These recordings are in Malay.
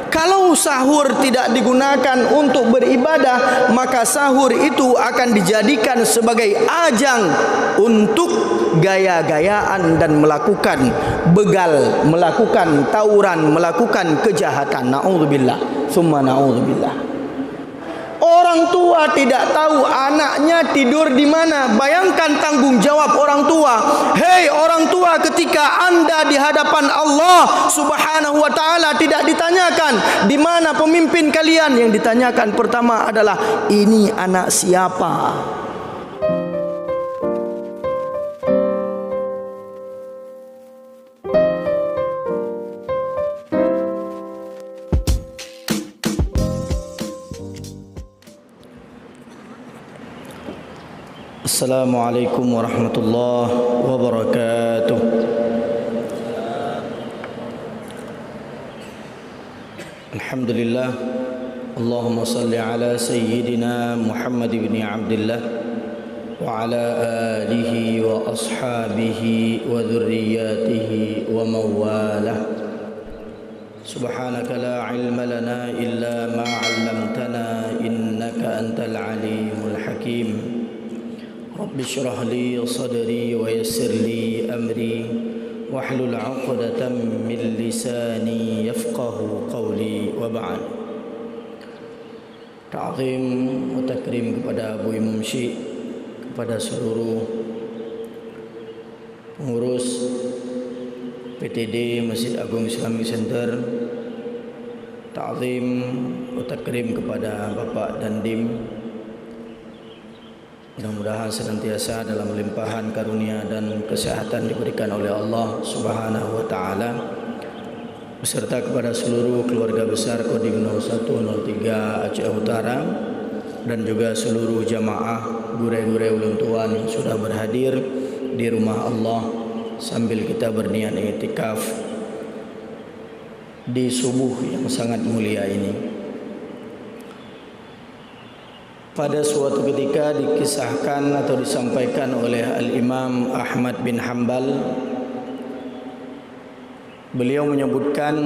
Kalau sahur tidak digunakan untuk beribadah, maka sahur itu akan dijadikan sebagai ajang untuk gaya-gayaan dan melakukan begal, melakukan tawuran, melakukan kejahatan. Na'udzubillah, summa na'udzubillah. Orang tua tidak tahu anaknya tidur di mana. Bayangkan tanggung jawab orang tua. Hei orang tua, ketika Anda di hadapan Allah Subhanahu wa taala tidak ditanyakan di mana pemimpin kalian, yang ditanyakan pertama adalah ini anak siapa. Assalamualaikum warahmatullahi wabarakatuh. Alhamdulillah. Allahumma salli ala sayyidina Muhammad ibn Abdullah wa ala alihi wa ashabihi wa dhurriyyatihi wa mawalah. Subhanaka la ilma lana illa ma 'allamtana innaka antal alimul hakim. Rabbi shrah li sadri wa yassir li amri wahlul 'uqdatam min lisani yafqahu qawli wa ba'd. Ta'zim wa takrim kepada Abu Imam Syekh, kepada seluruh pengurus PTD Masjid Agung Islamic Center. Ta'zim wa takrim kepada Bapak Dandim. Mudah-mudahan senantiasa dalam limpahan karunia dan kesehatan diberikan oleh Allah Subhanahu wa taala, beserta kepada seluruh keluarga besar Kodim 0103 Aceh Utara dan juga seluruh jamaah gure-gure ulun tuan yang sudah berhadir di rumah Allah sambil kita berniat i'tikaf di subuh yang sangat mulia ini. Pada suatu ketika dikisahkan atau disampaikan oleh Al-Imam Ahmad bin Hanbal, beliau menyebutkan,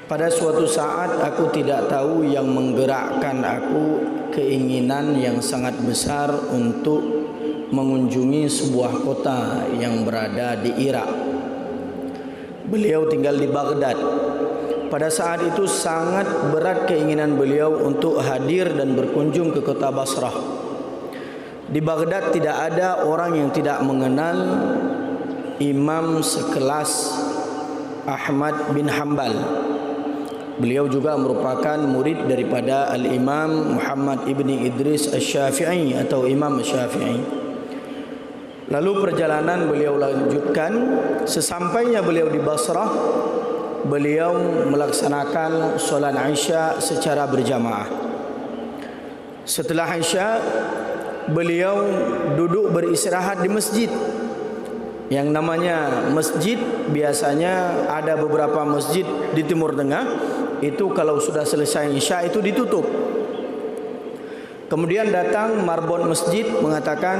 pada suatu saat aku tidak tahu yang menggerakkan aku keinginan yang sangat besar untuk mengunjungi sebuah kota yang berada di Irak. Beliau tinggal di Baghdad. Pada saat itu sangat berat keinginan beliau untuk hadir dan berkunjung ke kota Basrah. Di Baghdad tidak ada orang yang tidak mengenal imam sekelas Ahmad bin Hanbal. Beliau juga merupakan murid daripada Al-Imam Muhammad ibni Idris Asy-Syafi'i atau Imam Syafi'i. Lalu perjalanan beliau lanjutkan. Sesampainya beliau di Basrah, beliau melaksanakan solat Isya secara berjamaah. Setelah Isya, beliau duduk beristirahat di masjid. Yang namanya masjid, biasanya ada beberapa masjid di Timur Tengah, itu kalau sudah selesai Isya itu ditutup. Kemudian datang marbot masjid mengatakan,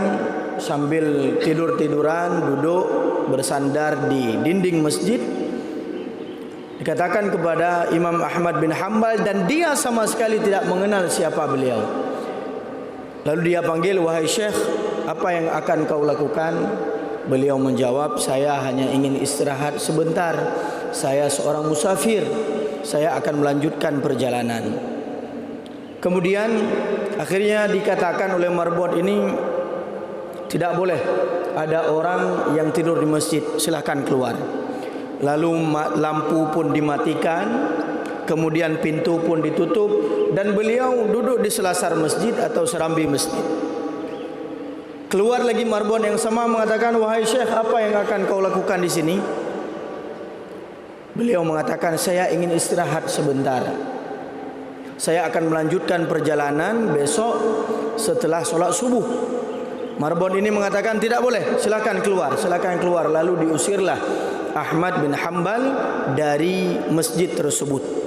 sambil tidur-tiduran duduk bersandar di dinding masjid, dikatakan kepada Imam Ahmad bin Hanbal, dan dia sama sekali tidak mengenal siapa beliau. Lalu dia panggil, wahai Syekh, apa yang akan kau lakukan? Beliau menjawab, saya hanya ingin istirahat sebentar. Saya seorang musafir, saya akan melanjutkan perjalanan. Kemudian akhirnya dikatakan oleh marbot ini, tidak boleh ada orang yang tidur di masjid, silahkan keluar. Lalu lampu pun dimatikan, kemudian pintu pun ditutup, dan beliau duduk di selasar masjid atau serambi masjid. Keluar lagi marbon yang sama mengatakan, wahai Syekh, apa yang akan kau lakukan di sini? Beliau mengatakan, saya ingin istirahat sebentar. Saya akan melanjutkan perjalanan besok setelah sholat subuh. Marbon ini mengatakan, tidak boleh, silakan keluar, silakan keluar. Lalu diusirlah Ahmad bin Hanbal dari masjid tersebut.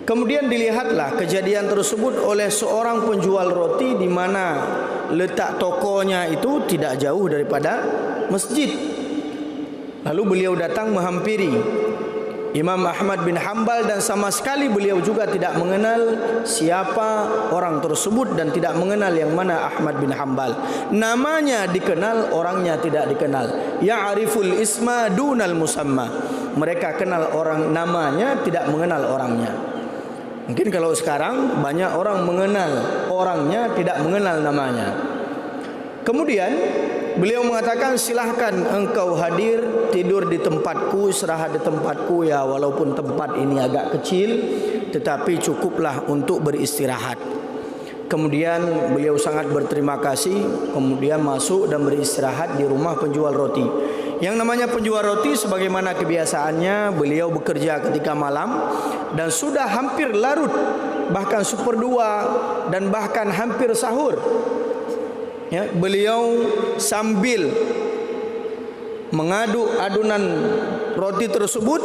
Kemudian dilihatlah kejadian tersebut oleh seorang penjual roti, di mana letak tokonya itu tidak jauh daripada masjid. Lalu beliau datang menghampiri. Imam Ahmad bin Hanbal, dan sama sekali beliau juga tidak mengenal siapa orang tersebut dan tidak mengenal yang mana Ahmad bin Hanbal. Namanya dikenal, orangnya tidak dikenal. Ya'riful isma dunal musamma. Mereka kenal orang namanya, tidak mengenal orangnya. Mungkin kalau sekarang banyak orang mengenal orangnya, tidak mengenal namanya. Kemudian beliau mengatakan, silahkan engkau hadir, tidur di tempatku, istirahat di tempatku ya, walaupun tempat ini agak kecil, tetapi cukuplah untuk beristirahat. Kemudian beliau sangat berterima kasih, kemudian masuk dan beristirahat di rumah penjual roti. Yang namanya penjual roti, sebagaimana kebiasaannya, beliau bekerja ketika malam dan sudah hampir larut, bahkan seperdua dan bahkan hampir sahur. Ya, beliau sambil mengaduk adunan roti tersebut,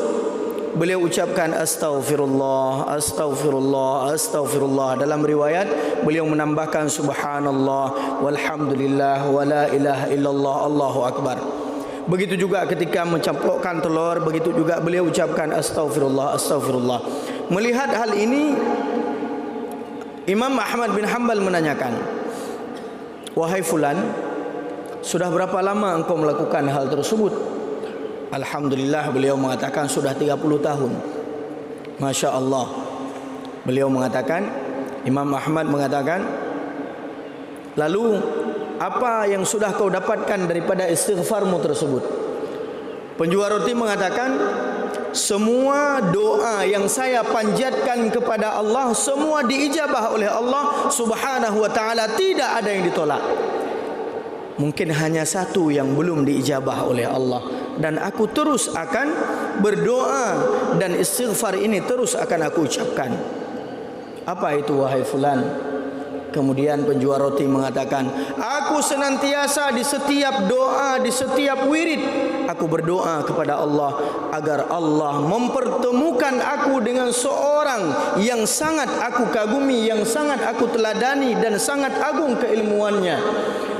beliau ucapkan astaghfirullah, astaghfirullah, astaghfirullah. Dalam riwayat beliau menambahkan subhanallah walhamdulillah wala ilaha illallah Allahu akbar. Begitu juga ketika mencaplokkan telur, begitu juga beliau ucapkan astaghfirullah, astaghfirullah. Melihat hal ini, Imam Ahmad bin Hanbal menanyakan, wahai fulan, sudah berapa lama engkau melakukan hal tersebut? Alhamdulillah, beliau mengatakan sudah 30 tahun. Masya Allah. Beliau mengatakan, Imam Ahmad mengatakan, lalu apa yang sudah kau dapatkan daripada istighfarmu tersebut? Penjual roti mengatakan, semua doa yang saya panjatkan kepada Allah semua diijabah oleh Allah Subhanahu wa ta'ala, tidak ada yang ditolak. Mungkin hanya satu yang belum diijabah oleh Allah, dan aku terus akan berdoa dan istighfar ini terus akan aku ucapkan. Apa itu wahai fulan? Kemudian penjual roti mengatakan, aku senantiasa di setiap doa, di setiap wirid, aku berdoa kepada Allah agar Allah mempertemukan aku dengan seorang yang sangat aku kagumi, yang sangat aku teladani dan sangat agung keilmuannya.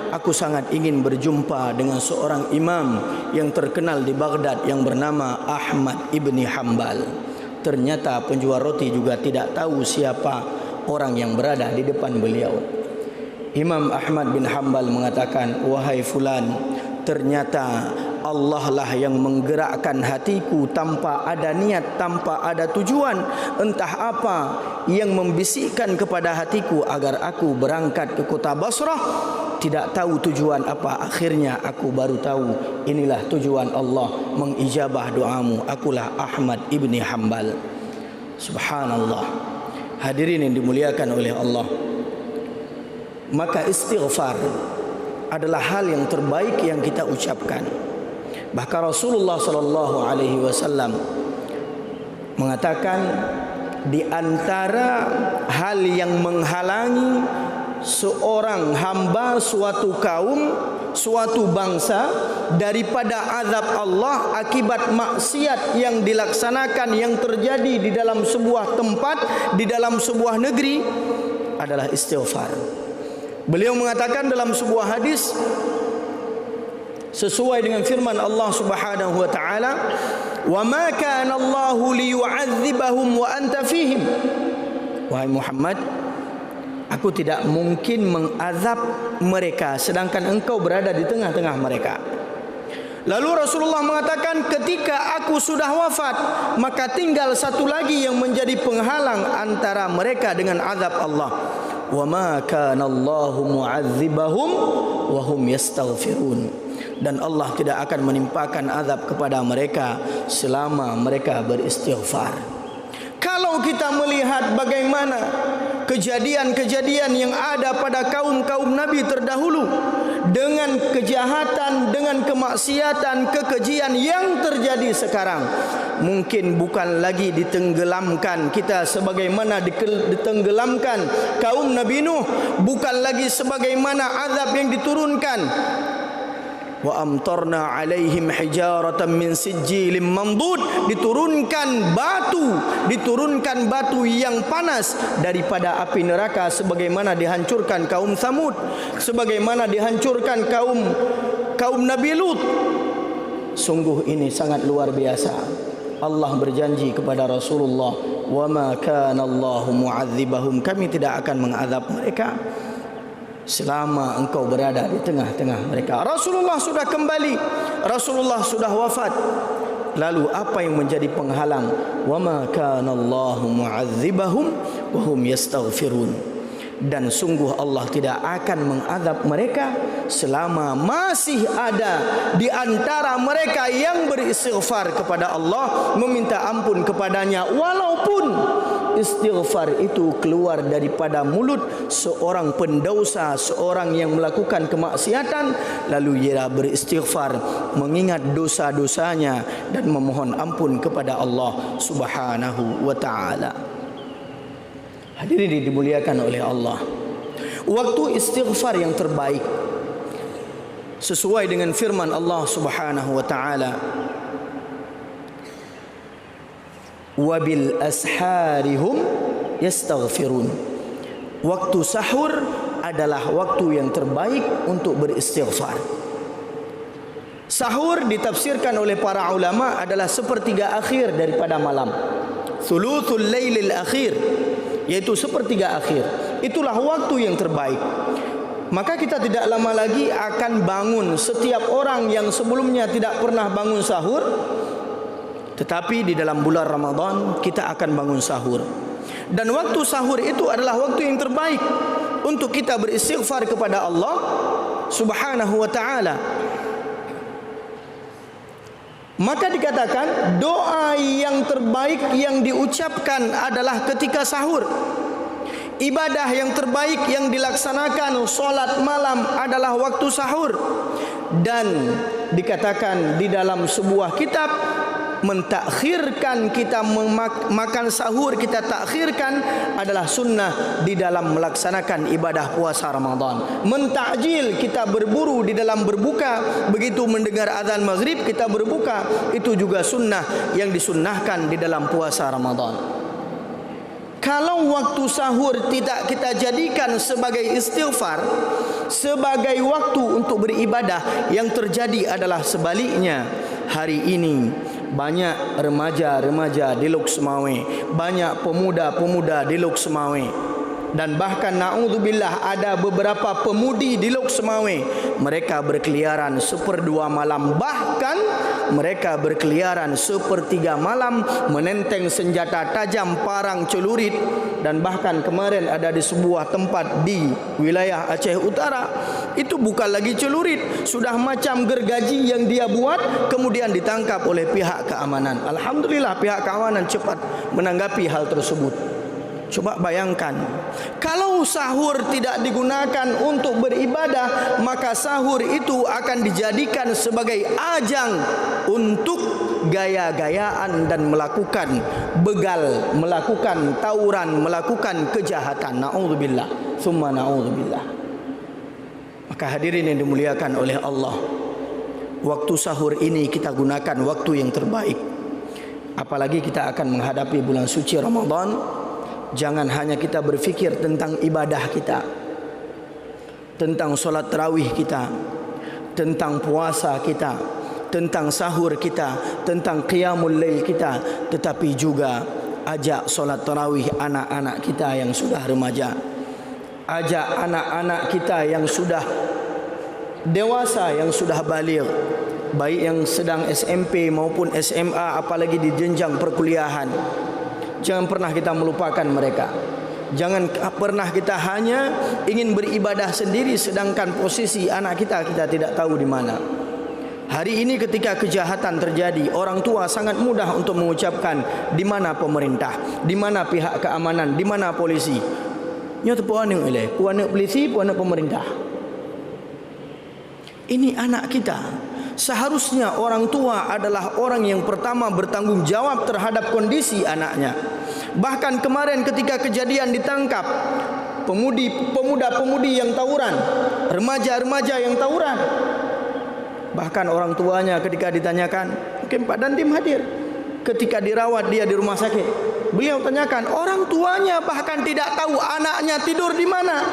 Aku sangat ingin berjumpa dengan seorang imam yang terkenal di Baghdad yang bernama Ahmad ibni Hanbal. Ternyata penjual roti juga tidak tahu siapa orang yang berada di depan beliau. Imam Ahmad bin Hanbal mengatakan, wahai fulan, ternyata Allah lah yang menggerakkan hatiku tanpa ada niat, tanpa ada tujuan. Entah apa yang membisikkan kepada hatiku agar aku berangkat ke kota Basrah. Tidak tahu tujuan apa, akhirnya aku baru tahu inilah tujuan Allah mengijabah doamu. Akulah Ahmad ibni Hanbal. Subhanallah. Hadirin yang dimuliakan oleh Allah, maka istighfar adalah hal yang terbaik yang kita ucapkan. Bahkan Rasulullah sallallahu alaihi wasallam mengatakan, di antara hal yang menghalangi seorang hamba, suatu kaum, suatu bangsa daripada azab Allah akibat maksiat yang dilaksanakan, yang terjadi di dalam sebuah tempat, di dalam sebuah negeri, adalah istighfar. Beliau mengatakan dalam sebuah hadis sesuai dengan firman Allah Subhanahu wa taala, "Wa ma kana Allahu liyu'adzibahum wa anta fihim." Wahai Muhammad, aku tidak mungkin mengazab mereka sedangkan engkau berada di tengah-tengah mereka. Lalu Rasulullah mengatakan, ketika aku sudah wafat, maka tinggal satu lagi yang menjadi penghalang antara mereka dengan azab Allah. Wa ma kana Allahu mu'adzibahum wa hum yastaghfirun. Dan Allah tidak akan menimpakan azab kepada mereka selama mereka beristighfar. Kalau kita melihat bagaimana kejadian-kejadian yang ada pada kaum-kaum Nabi terdahulu, dengan kejahatan, dengan kemaksiatan, kekejian yang terjadi sekarang, mungkin bukan lagi ditenggelamkan kita sebagaimana ditenggelamkan kaum Nabi Nuh, bukan lagi sebagaimana azab yang diturunkan. Wa amtarna alaihim hijaratan min sijilin mandud, diturunkan batu yang panas daripada api neraka, sebagaimana dihancurkan kaum Samud, sebagaimana dihancurkan kaum Nabi Lut. Sungguh ini sangat luar biasa. Allah berjanji kepada Rasulullah, "Wa ma kana Allahu mu'adzibahum." Kami tidak akan mengazab mereka selama engkau berada di tengah-tengah mereka. Rasulullah sudah kembali, Rasulullah sudah wafat. Lalu apa yang menjadi penghalang? "Wa ma kana Allahu mu'adzibahum wa hum yastaghfirun." Dan sungguh Allah tidak akan mengazab mereka selama masih ada di antara mereka yang beristighfar kepada Allah, meminta ampun kepadanya, walaupun istighfar itu keluar daripada mulut seorang pendosa, seorang yang melakukan kemaksiatan, lalu ia beristighfar mengingat dosa-dosanya dan memohon ampun kepada Allah Subhanahu wa ta'ala. Hadirin dimuliakan oleh Allah, waktu istighfar yang terbaik sesuai dengan firman Allah Subhanahu wa ta'ala, "Wabil asharihum yastaghfirun." Waktu sahur adalah waktu yang terbaik untuk beristighfar. Sahur ditafsirkan oleh para ulama adalah sepertiga akhir daripada malam, thuluthul lailil akhir, yaitu sepertiga akhir. Itulah waktu yang terbaik. Maka kita tidak lama lagi akan bangun. Setiap orang yang sebelumnya tidak pernah bangun sahur, tetapi di dalam bulan Ramadan kita akan bangun sahur. Dan waktu sahur itu adalah waktu yang terbaik untuk kita beristighfar kepada Allah Subhanahu wa ta'ala. Maka dikatakan doa yang terbaik yang diucapkan adalah ketika sahur. Ibadah yang terbaik yang dilaksanakan, solat malam, adalah waktu sahur. Dan dikatakan di dalam sebuah kitab, mentakhirkan kita makan sahur, kita takhirkan adalah sunnah di dalam melaksanakan ibadah puasa Ramadan. Mentakjil, kita berburu di dalam berbuka, begitu mendengar azan maghrib kita berbuka, itu juga sunnah yang disunnahkan di dalam puasa Ramadan. Kalau waktu sahur tidak kita jadikan sebagai istighfar, sebagai waktu untuk beribadah, yang terjadi adalah sebaliknya. Hari ini banyak remaja-remaja di Lok Semawe, banyak pemuda-pemuda di Lok Semawe, dan bahkan na'udzubillah ada beberapa pemudi di Lok Semawe, mereka berkeliaran seperdua malam, bahkan mereka berkeliaran sepertiga malam menenteng senjata tajam, parang, celurit. Dan bahkan kemarin ada di sebuah tempat di wilayah Aceh Utara, itu bukan lagi celurit, sudah macam gergaji yang dia buat, kemudian ditangkap oleh pihak keamanan. Alhamdulillah pihak keamanan cepat menanggapi hal tersebut. Coba bayangkan, kalau sahur tidak digunakan untuk beribadah, maka sahur itu akan dijadikan sebagai ajang untuk gaya-gayaan dan melakukan begal, melakukan tawuran, melakukan kejahatan. Na'udzubillah, summa na'udzubillah. Maka hadirin yang dimuliakan oleh Allah, waktu sahur ini kita gunakan waktu yang terbaik. Apalagi kita akan menghadapi bulan suci Ramadan. Jangan hanya kita berfikir tentang ibadah kita, tentang solat tarawih kita, tentang puasa kita, tentang sahur kita, tentang qiyamul lail kita, tetapi juga ajak solat tarawih anak-anak kita yang sudah remaja, ajak anak-anak kita yang sudah dewasa, yang sudah baligh, baik yang sedang SMP maupun SMA, apalagi di jenjang perkuliahan. Jangan pernah kita melupakan mereka. Jangan pernah kita hanya ingin beribadah sendiri, sedangkan posisi anak kita tidak tahu di mana. Hari ini ketika kejahatan terjadi, orang tua sangat mudah untuk mengucapkan di mana pemerintah, di mana pihak keamanan, di mana polisi. Nyo puan polisi, puan pemerintah. Ini anak kita. Seharusnya orang tua adalah orang yang pertama bertanggung jawab terhadap kondisi anaknya. Bahkan kemarin ketika kejadian ditangkap pemuda-pemudi yang tawuran, remaja-remaja yang tawuran, bahkan orang tuanya ketika ditanyakan, mungkin Pak Dandim hadir, ketika dirawat dia di rumah sakit, beliau tanyakan, orang tuanya bahkan tidak tahu anaknya tidur di mana.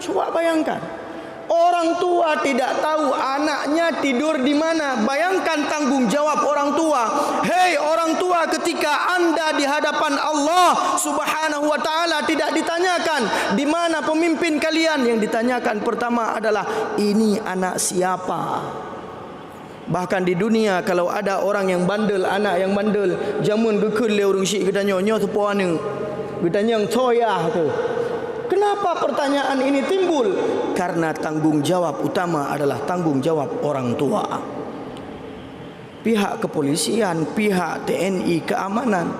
Coba bayangkan, Orang tua tidak tahu anaknya tidur di mana. Bayangkan tanggung jawab orang tua. Hei orang tua, ketika Anda di hadapan Allah Subhanahu wa taala tidak ditanyakan di mana pemimpin kalian, yang ditanyakan pertama adalah ini anak siapa. Bahkan di dunia kalau ada orang yang bandel, anak yang bandel, jamun gekul le urang syik kita nyonya tu puan ni. Kita nyang toyah tu. Kenapa pertanyaan ini timbul? Karena tanggung jawab utama adalah tanggung jawab orang tua. Pihak kepolisian, pihak TNI, keamanan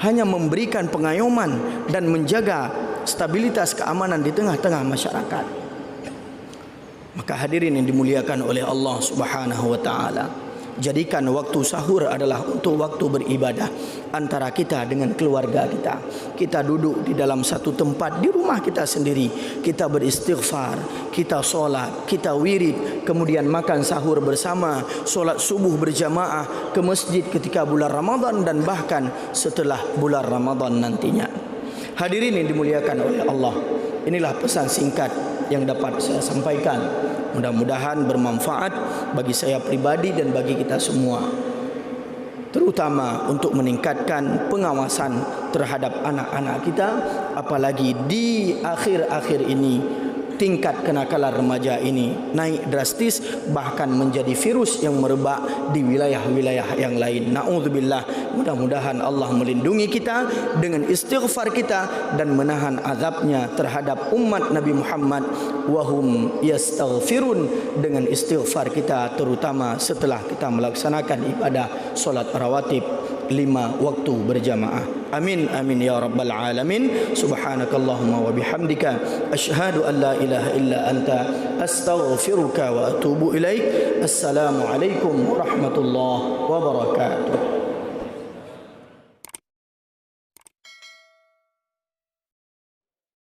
hanya memberikan pengayoman dan menjaga stabilitas keamanan di tengah-tengah masyarakat. Maka hadirin yang dimuliakan oleh Allah Subhanahu wa taala, jadikan waktu sahur adalah untuk waktu beribadah antara kita dengan keluarga kita. Kita duduk di dalam satu tempat di rumah kita sendiri, kita beristighfar, kita solat, kita wirid, kemudian makan sahur bersama, solat subuh berjamaah, ke masjid ketika bulan Ramadan dan bahkan setelah bulan Ramadan nantinya. Hadirin yang dimuliakan oleh Allah, inilah pesan singkat yang dapat saya sampaikan. Mudah-mudahan bermanfaat bagi saya pribadi dan bagi kita semua, terutama untuk meningkatkan pengawasan terhadap anak-anak kita, apalagi di akhir-akhir ini tingkat kenakalan remaja ini naik drastis, bahkan menjadi virus yang merebak di wilayah-wilayah yang lain. Na'udzubillah. Mudah-mudahan Allah melindungi kita dengan istighfar kita dan menahan azabnya terhadap umat Nabi Muhammad wahum yastaghfirun, dengan istighfar kita terutama setelah kita melaksanakan ibadah solat rawatib 5 waktu berjamaah. Amin amin ya rabbal alamin. Subhanakallahumma wa bihamdika asyhadu an la ilaha illa anta astaghfiruka wa atubu ilaik. Assalamualaikum warahmatullahi wabarakatuh.